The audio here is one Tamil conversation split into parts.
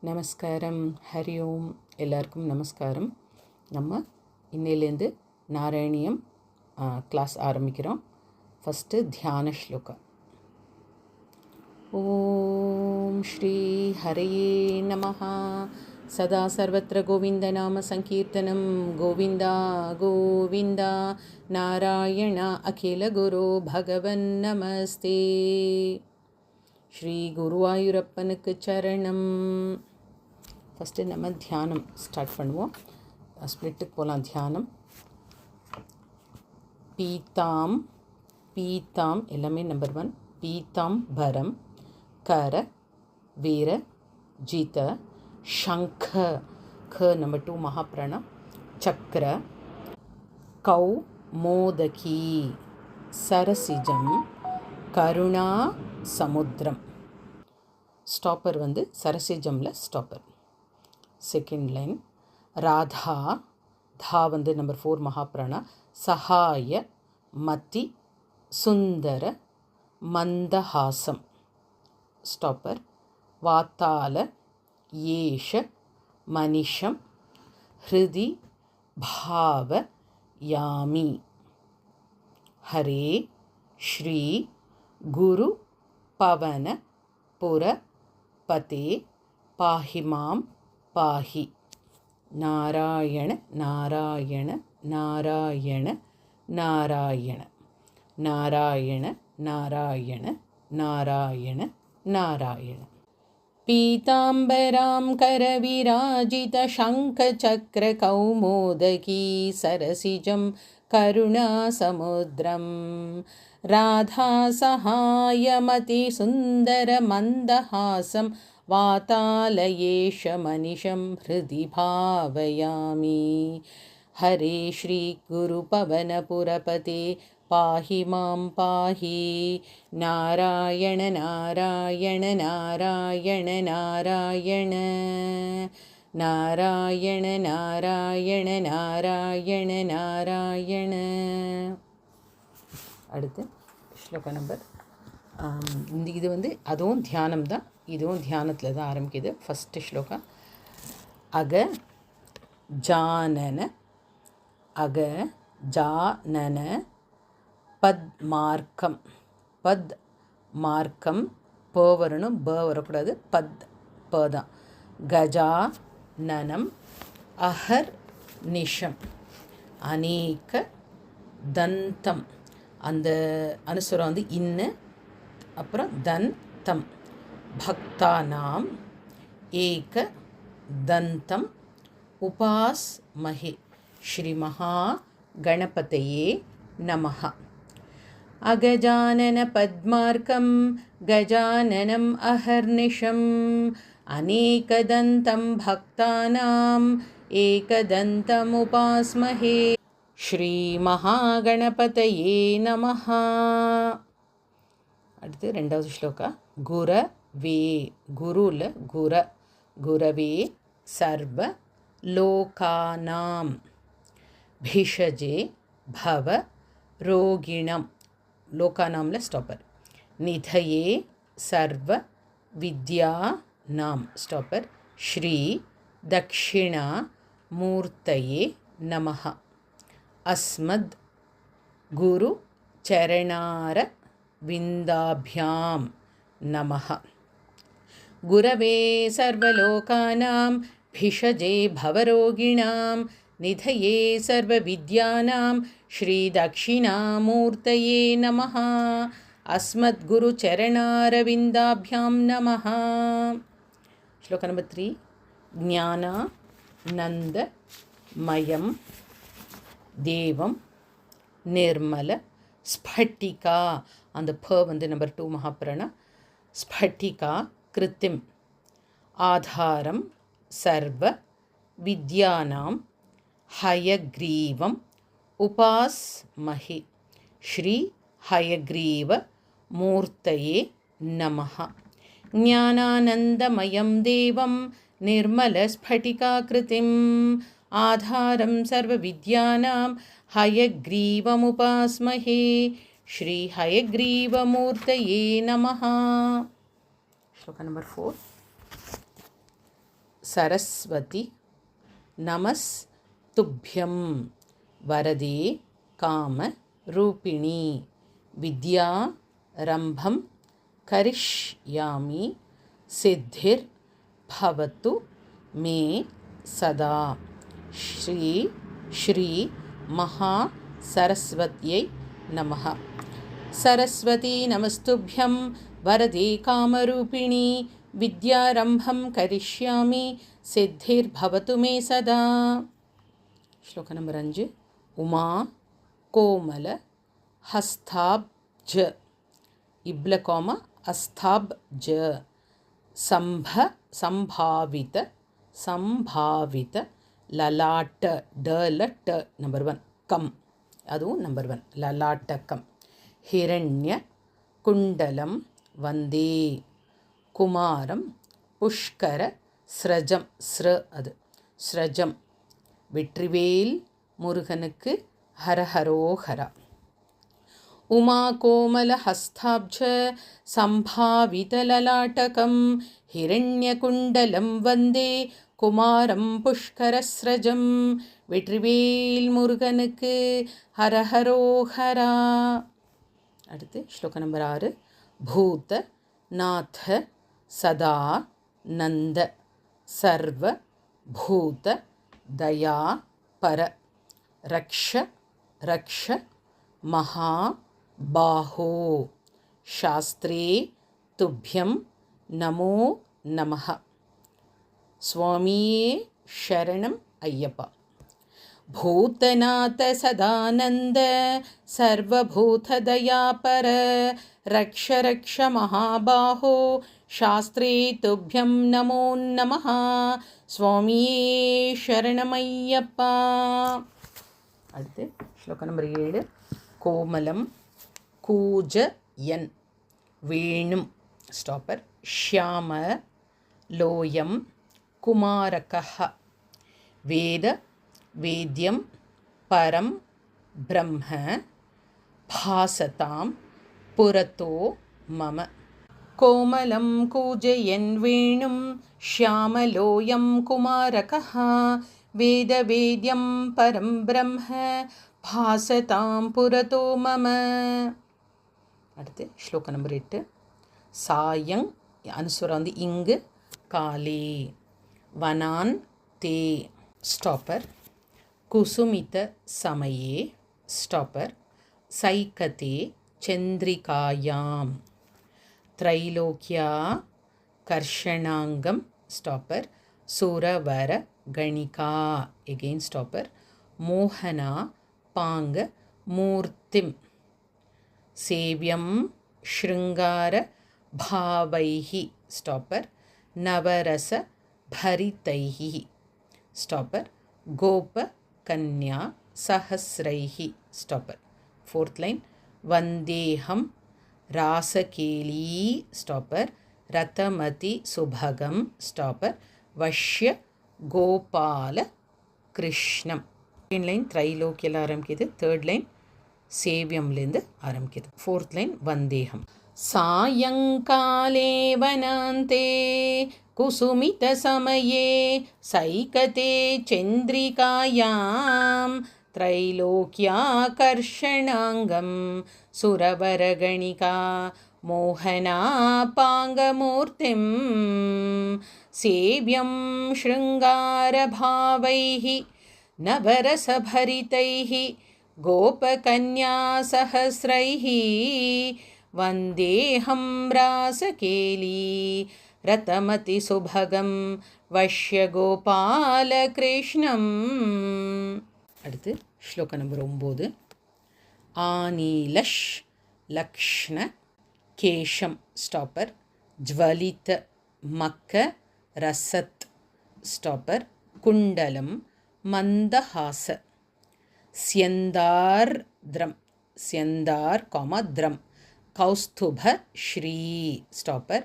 நமஸ்காரம். ஹரி ஓம். எல்லாருக்கும் நமஸ்காரம். நம்ம இன்னையிலேருந்து நாராயணியம் கிளாஸ் ஆரம்பிக்கிறோம். ஃபஸ்ட்டு தியான ஸ்லோகா. ஓம் ஸ்ரீ ஹரையே நமஹ. சதா சர்வத்திர கோவிந்த நாம சங்கீர்த்தனம். கோவிந்தா கோவிந்தா. நாராயண அகில குரு பகவன் நமஸ்தே. ஸ்ரீ குருவாயூரப்பனுக்கு சரணம். ஃபஸ்ட்டு நம்ம தியானம் ஸ்டார்ட் பண்ணுவோம். ஸ்பிளிட்டுக்கு போகலாம். தியானம் பீதாம் பீதாம் எல்லாமே நம்பர் 1. பீதாம் பரம் கர வீர ஜீத சங்க க நம்பர் 2 மகாபிரணம் சக்கர கௌ மோதகி சரசிஜம் கருணா சமுத்திரம். ஸ்டாப்பர் சரசிஜமில் ஸ்டாப்பர். செகண்ட் லைன் ராதா தா நம்பர் 4 மகாபிராணா சகாய மதி சுந்தர மந்தஹாசம். ஸ்டாப்பர் வாத்தால ஏஷ மனிஷம் ஹிருதி பாவ யாமி. ஹரே ஸ்ரீ குரு பவன புர பதே பாஹிமாம் பாஹி. நாராயண நாராயண நாராயண நாராயண நாராயண நாராயண நாராயண நாராயண. பீதாம்பராம் கரவிராஜித சங்கசக்கர கௌமோதகி சரசிஜம் கருணாசமுத்திரம். ராதா சகாயமதி சுந்தர மந்தஹாசம் வாதாலயேஷ மனிஷம் ஹிருதி பாவயாமி. ஹரே ஸ்ரீ குரு பவன புரபதே பாஹி மாம் பாஹி. நாராயண நாராயண நாராயண நாராயண நாராயண நாராயண நாராயண நாராயண. அடுத்து ஸ்லோகா நம்பர் இது அதுவும் தியானம் தான். இதுவும் தியானத்தில் தான் ஆரம்பிக்குது. ஃபஸ்ட்டு ஸ்லோகா அக ஜானன அக ஜானன பத் மார்க்கம். பத் மார்க்கம் ப வரணும், ப வரக்கூடாது. பத் ப தான். கஜானனம் அஹர் நிஷம் அநேக தந்தம். அந்த அனுஸ்வரம் இன்னு அப்புறம் தந்தம். பக்தானாம் ஏக தந்தம் உபாஸ்மஹே. ஸ்ரீ மகா கணபதையே நமஹ. அகஜானன பத்மார்க்கம் கஜானனம் அஹர்நிஷம் அநேகதந்தம் பக்தானாம் ஏகதந்தம் உபாஸ்மஹே. ஸ்ரீ மகாகணபதையே நமஹ. அடுத்து ரெண்டாவது ஸ்லோகா குரவே. குருல குர குரவே சர்வ லோகானாம் பிஷஜே பவ ரோகிணம். லோகானாம்ல ஸ்டாப்பர். நிதயே சர்வ வித்யா நாம். ஸ்டாப்பர். ஸ்ரீ தக்ஷிணா மூர்த்தயே நமஹ. அஸ்மத் குரு சரணார விந்தாபியாம் நமஹ. குரவே சர்வலோகானாம் பிஷஜே பவரோகிணாம் நிதயே சர்வவித்யானாம் ஸ்ரீ தக்ஷிணாமூர்த்தயே நமஹ. அஸ்மத் குரு சரணாரவிந்தாபியாம் நமஹ. ஸ்லோகா நம்பர் 3 ஞானானந்தமயம் தேவம் நிர்மல ஸ்பட்டிகா. அந்த ப நம்பர் 2 மகாபிரணா ஸ்பட்டிகா கிருத்திம் ஆதாரம் சர்வ வித்யானாம் ஹயக்ரீவம் உபாஸ்மஹே. ஸ்ரீ ஹயக்ரீவ மூர்த்தயே நமஹ. ஞானானந்தமயம் தேவம் நிர்மல ஸ்பட்டிகா கிருத்திம் ஆதாரம் சர்வ வித்யானாம் ஹயக்ரீவமுபாஸ்மஹே. ஸ்ரீ ஹயக்ரீவமூர்த்தயே நமஹ. ஸ்லோகா நம்பர் 4 सरस्वती नमस्तुभ्यं वरदे कामरूपिणी विद्यारम्भं करिष्यामि सिद्धिर्भवतु मे सदा। श्री श्री महासरस्वत्यै नमः। सरस्वती नमस्तुभ्यं वरदे कामरूपिणी विद्यारम्भं करिष्यामि सिद्धिर्भवतु मे सदा। श्लोक नंबर 5. उमा कोमल हस्ताब्ज इब्लकोम अस्ताब्ज संभावित ललाट डलट नंबर 1 कम अदु नंबर 1 ललाटकम हिरण्य कुंडलम वंदे कुमारम पुष्कर स्रजम स्र अदु स्रजम வெற்றிவேல் முருகனுக்கு ஹரஹரோஹரா. உமா கோமல ஹஸ்தாப்ஜ சம்பாவிதலலாட்டகம் ஹிரண்யகுண்டலம் வந்தே குமாரம் புஷ்கரஸ்ரஜம் வெற்றிவேல் முருகனுக்கு ஹரஹரோஹரா. அடுத்து ஸ்லோக நம்பர் 6. பூத நாத சதா நந்த சர்வ பூத दया पर रक्ष रक्ष महाबाहो शास्त्रे तुभ्यं नमो नमः. स्वामिये शरणम् अय्यप्पा. भूतनाथ सदानंद सर्वभूतदयापर रक्ष रक्ष महाबाहो शास्त्रे तुभ्यं नमो नमः. स्वामिये शरणमय्यप्पा. அடுத்து ஸ்லோக நம்பர் 7. கோமலம் கூஜயன் வேணும் ஸ்டாப்பர் ஷ்யாம லோயம் குமாரகः வேத வேத்யம் பரம் பிரம்ம பாசதாம் புரதோ மம. கோமலம் கூஜயன் வேணும் ஷ்யாமலோயம் குமாரகः வேதவேத்யம் பரம் பிரம்ம பாசதாம் புரதோ மம. அடுத்து ஸ்லோக நம்பர் 8. சாயங் அனுஸ்வரம் வந்து இங்கு காலே வனான் தே ஸ்டாப்பர் குசுமித சமயே ஸ்டாப்பர் சைகதே சந்திரிகாயாம் त्रैलोक्या कर्षणांगम स्टॉपर सुरवर गणिका अगेन स्टॉपर मोहना पांग मूर्तिम सेव्यम श्रृंगार भावैः स्टॉपर नवरस भरितैः स्टॉपर गोप कन्या सहस्रैः स्टॉपर. 4th लाइन वंदेहम रासकेली स्टॉपर रतमति सुभगम स्टॉपर वश्य गोपाल कृष्णम. 2nd लाइन त्रैलोक्यल आरंबिक्किது. 3rd लाइन सेव्यमलेंद आरंबिक्किது. 4th लाइन वंदेहम. सायंकाले वनान्ते कुसुमित समये सैकते चन्द्रिकायां त्रैलोक्याकर्षणांगं सुरवरगणिका मोहनापाङ्गमूर्तिं सेव्यं शृङ्गारभावैः नवरसभरितैः गोपकन्यासहस्रैः वन्देऽहं रासकेली रतमतिसुभगं वश्यगोपालकृष्णम्. அடுத்து ஸ்லோக நம்பர் 9. ஆனீலஷ் லக்ஷ்ண கேஷம் ஸ்டாப்பர் ஜ்வலித மக்க ரசத் ஸ்டாப்பர் குண்டலம் மந்தஹாச ஸ்யந்தார்த்ரம் ஸ்யந்தார் காமா த்ரம் கௌஸ்துப ஸ்ரீ ஸ்டாப்பர்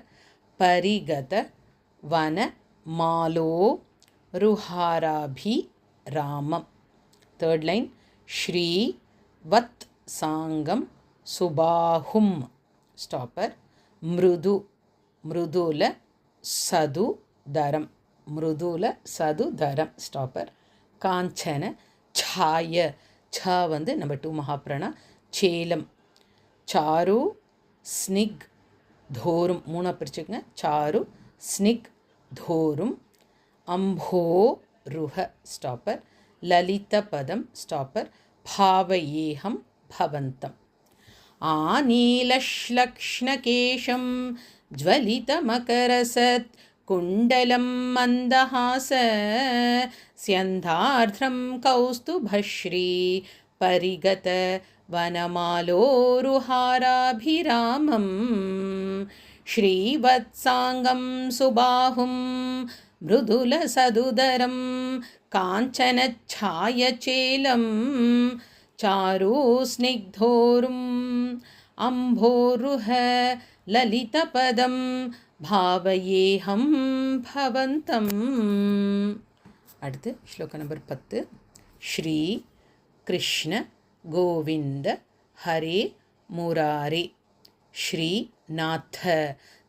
பரிகத வன மாலோ ருஹாராபி ராமம். 3rd line ஸ்ரீ வத் சாங்கம் சுபாஹும் ஸ்டாப்பர் மிருது மிருதுல சது தரம் மிருதுல சதுதரம் ஸ்டாப்பர். காஞ்சன சாய ச வந்து நம்பர் 2 மகாப்ராணா. சேலம் சாரு ஸ்னிக் தோரும் 3 பிரிச்சுக்கங்க. சாரு ஸ்னிக் தோரும். அம்போருஹ ஸ்டாப்பர். லலிதபதம் ஸ்டாப்பர். பாவயேஹம் பவந்தம். ஆநீலஷ்லக்ஷ்ணகேஷம் ஜ்வலிதமகரசத் குண்டலம் மந்தஹாச ஸ்யந்தார்த்ரம் கௌஸ்துபஸ்ரீ பரிகத வனமாலோருஹாராபிராமம் ஸ்ரீவத்சாங்கம் சுபாஹும் மிருதுல சதுதரம் காஞ்சனச்சாயச்சேலம் சாரு ஸ்னிக்தோரும் அம்போருஹ லலிதபதம் பாவயேஹம் பவந்தம். அடுத்து ஸ்லோகம் நம்பர் 10. ஸ்ரீ கிருஷ்ண கோவிந்த ஹரே முராரே. ஸ்ரீ நாத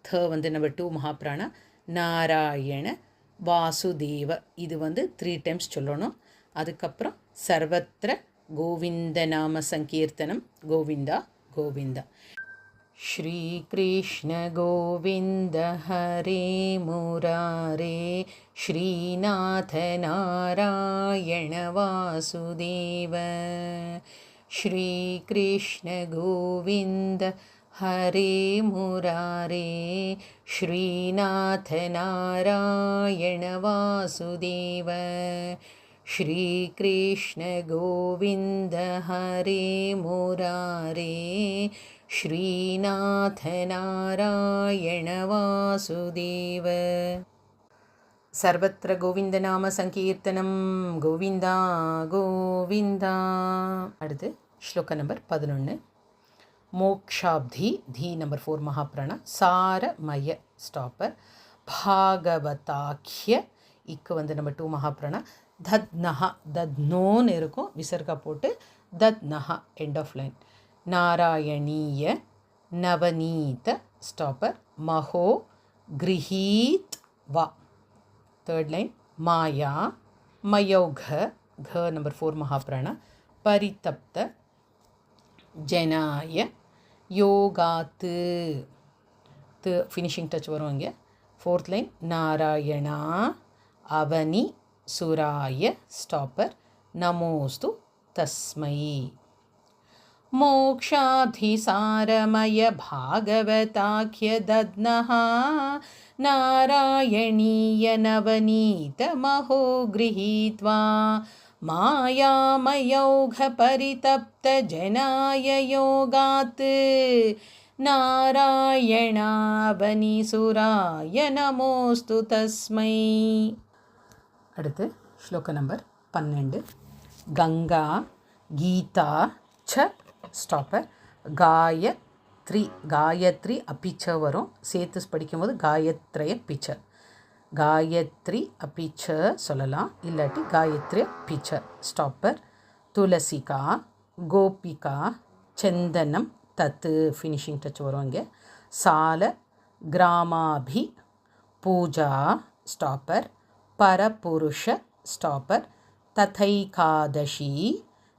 த வந்து நம்பர் 2 மகாப்ராணா. நாராயண வாசுதேவ இது வந்து 3 டைம்ஸ் சொல்லணும். அதுக்கப்புறம் சர்வத்திர கோவிந்த நாம சங்கீர்த்தனம். கோவிந்தா கோவிந்தா. ஸ்ரீ கிருஷ்ண கோவிந்த ஹரே முராரே. ஸ்ரீநாத நாராயண வாசுதேவ. ஸ்ரீ கிருஷ்ண கோவிந்த ஹரே முராரே. ஸ்ரீநாத நாராயண வாசுதேவ. ஸ்ரீ கிருஷ்ண கோவிந்த ஹரே முராரே. ஸ்ரீநாத நாராயண வாசுதேவ. சர்வத்திர கோவிந்த நாம சங்கீர்த்தனம். கோவிந்தா கோவிந்தா. அடுத்து ஸ்லோக நம்பர் 11. மோக்ஷாப்தி தி நம்பர் 4 மகாப்ராணா. சாரமய ஸ்டாப்பர். பாகவதாக்கிய இக்கு வந்து நம்பர் 2 மகாப்ராணா. தத்னஹா தத்னோன்னு இருக்கும், விசர்கா போட்டு தத்னஹா எண்ட் ஆஃப் லைன். நாராயணீய நவநீத ஸ்டாப்பர். மகோ கிரஹீத் வா 3rd லைன். மாயா மயோக க நம்பர் 4 மகாப்ராணா. பரிதப்த ஜனாய யோகாத்து து ஃபினிஷிங் டச் வரும் இங்கே. 4th line. நாராயணா அவனி சுராய ஸ்டாப்பர். நமோஸ்து தஸ்மை. மோக்ஷாப்திசாரமய பாகவதாக்கிய தத்னஹா நாராயணீய நவநீத மகோ கிரஹீத்வா மாயாமயௌக பரிதப்த ஜனாய யோகாத் நாராயணாவனி சுராய நமோஸ்து தஸ்மை. அடுத்து ஸ்லோக நம்பர் 12. கங்கா கீதா ச ஸ்டாப்பர். காயத்ரி காயத்ரி அப்பிச்ச வரும், சேர்த்து படிக்கும்போது காயத்ரய பிச்ச. காயத்ரி அப்பிச்ச சொல்லலாம், இல்லாட்டி காயத்ரி பிச்ச ஸ்டாப்பர். துளசிகா கோபிகா சந்தனம் தத்து ஃபினிஷிங் டச் வரும் இங்கே. சால கிராமாபி பூஜா ஸ்டாப்பர். பரபுருஷ ஸ்டாப்பர். ததைகாதசி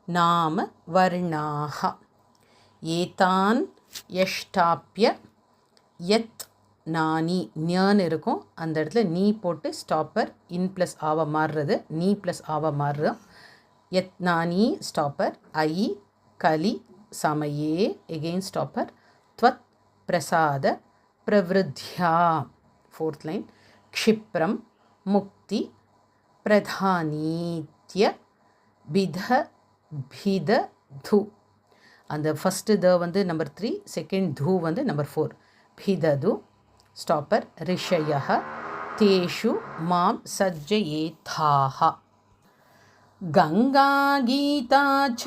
நாம வர்ணாஹ. ஏதான் யஷ்டாப்ய யத் நானி ஞான்னு இருக்கும், அந்த இடத்துல நீ போட்டு ஸ்டாப்பர் இன் ப்ளஸ் ஆவ மாறுறது, நீ ப்ளஸ் ஆவ மாறுறோம். யத் நானி ஸ்டாப்பர். ஐ கலி சமயே எகெயின் ஸ்டாப்பர். த்வத் பிரசாத பிரவிருத்தியா 4th லைன். க்ஷிப்ரம் முக்தி பிரதானீத்ய பித பித து. அந்த ஃபஸ்ட்டு த வந்து நம்பர் 3, செகண்ட் து வந்து நம்பர் 4. பிதது ஸ்டாப்பர். ரிஷயः தேஷு மாம் சஜ்ஜயேதாः. கங்கா கீதா ச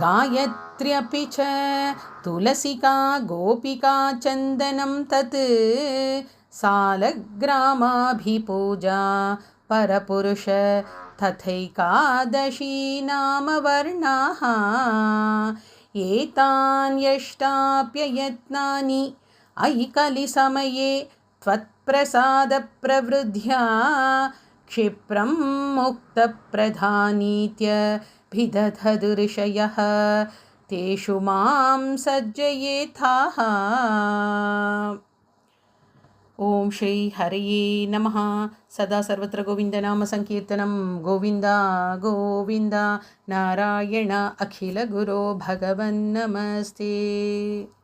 காயத்ர்யபி ச துளசிகா கோபிகா சந்தனம் தத் சாலக்ராமாபிபூஜா பரபுருஷ ததைகாதசி நாம வர்ணாः. ஏதான் யஷ்டாப்ய யத்னானி ஐ கலி சமயே त्वत्प्रसादप्रवृद्ध्या क्षिप्रं मुक्तप्रधानीत्यभिदधदुर्षयः तेषु मां सज्जयेथाः। ओम श्री हरये नमः। सदा सर्वत्र गोविन्दनाम संकीर्तनं गोविन्द गोविन्द। नारायण अखिल गुरो भगवन् नमस्ते।